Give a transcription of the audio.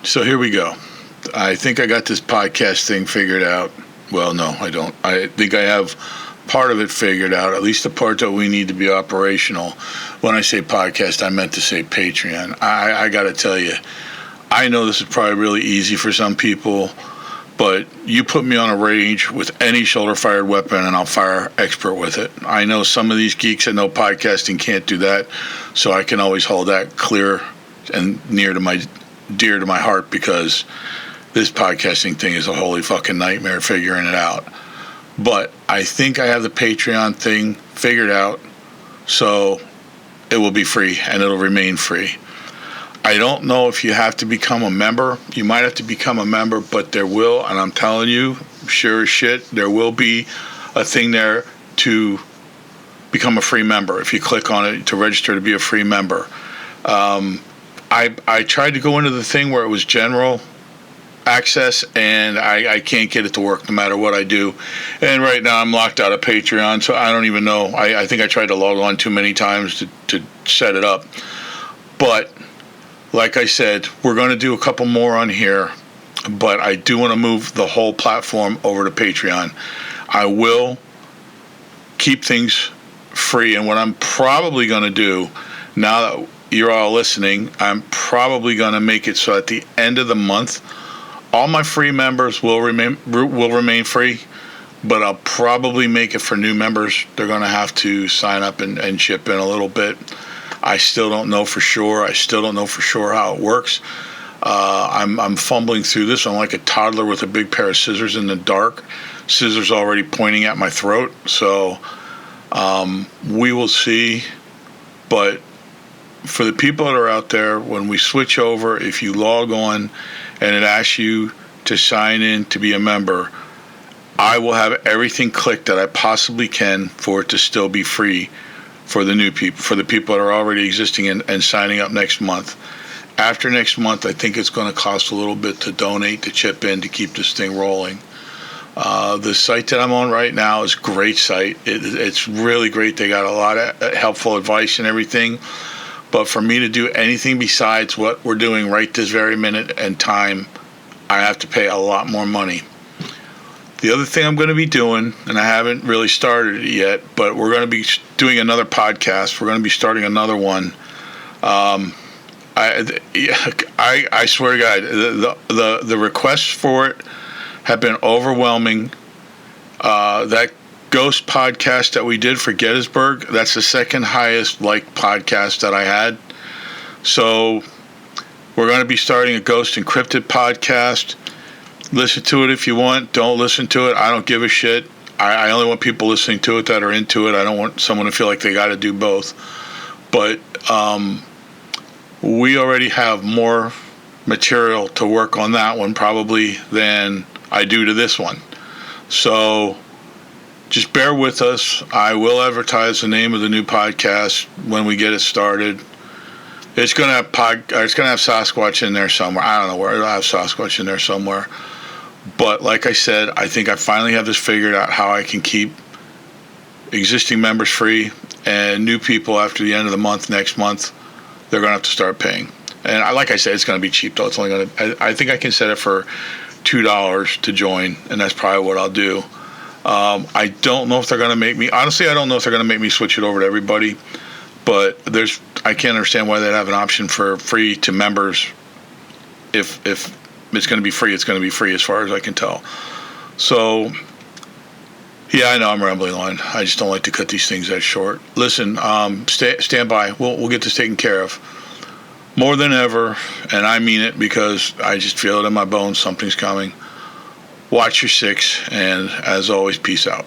So here we go. I think I got this podcast thing figured out. Well, no, I don't. I think I have part of it figured out, at least the part that we need to be operational. When I say podcast, I meant to say Patreon. I got to tell you, I know this is probably really easy for some people, but you put me on a range with any shoulder-fired weapon, and I'll fire expert with it. I know some of these geeks that know podcasting can't do that, so I can always hold that clear and dear to my heart, because this podcasting thing is a holy fucking nightmare figuring it out. But I think I have the Patreon thing figured out, so it will be free and it'll remain free. I don't know if you have to become a member. You might have to become a member, but there will, and I'm telling you, sure as shit, there will be a thing there to become a free member if you click on it to register to be a free member. I tried to go into the thing where it was general access, and I can't get it to work no matter what I do. And right now I'm locked out of Patreon, so I don't even know. I think I tried to log on too many times to set it up. But like I said, we're going to do a couple more on here, but I do want to move the whole platform over to Patreon. I will keep things free, and what I'm probably going to do, now that you're all listening, I'm probably going to make it so at the end of the month, all my free members will remain free, but I'll probably make it for new members. They're going to have to sign up and chip in a little bit. I still don't know for sure. I still don't know for sure how it works. I'm fumbling through this. I'm like a toddler with a big pair of scissors in the dark. Scissors already pointing at my throat. So we will see. But for the people that are out there, when we switch over, if you log on and it asks you to sign in to be a member, I will have everything clicked that I possibly can for it to still be free for the new people, for the people that are already existing and signing up next month. After next month, I think it's going to cost a little bit to donate, to chip in, to keep this thing rolling. The site that I'm on right now is a great site. It's really great. They got a lot of helpful advice and everything. But for me to do anything besides what we're doing right this very minute and time, I have to pay a lot more money. The other thing I'm going to be doing, and I haven't really started it yet, but we're going to be doing another podcast. We're going to be starting another one. I swear to God, the requests for it have been overwhelming. That Ghost podcast that we did for Gettysburg, that's the second highest liked podcast that I had. So we're going to be starting a Ghost Encrypted podcast. Listen to it if you want. Don't listen to it. I don't give a shit. I only want people listening to it that are into it. I don't want someone to feel like they got to do both. But we already have more material to work on that one probably than I do to this one. So just bear with us. I will advertise the name of the new podcast when we get it started. It's going to have Sasquatch in there somewhere. I don't know where. It'll have Sasquatch in there somewhere. But like I said, I think I finally have this figured out, how I can keep existing members free, and new people after the end of the month, next month, they're going to have to start paying. And like I said, it's going to be cheap though. It's only going to. I think I can set it for $2 to join, and that's probably what I'll do. I don't know if they're going to make me. Honestly, I don't know if they're going to make me switch it over to everybody. But I can't understand why they'd have an option for free to members. If it's going to be free, it's going to be free as far as I can tell. So, yeah, I know I'm rambling on. I just don't like to cut these things that short. Listen, stand by. We'll get this taken care of. More than ever, and I mean it because I just feel it in my bones, something's coming. Watch your six, and as always, peace out.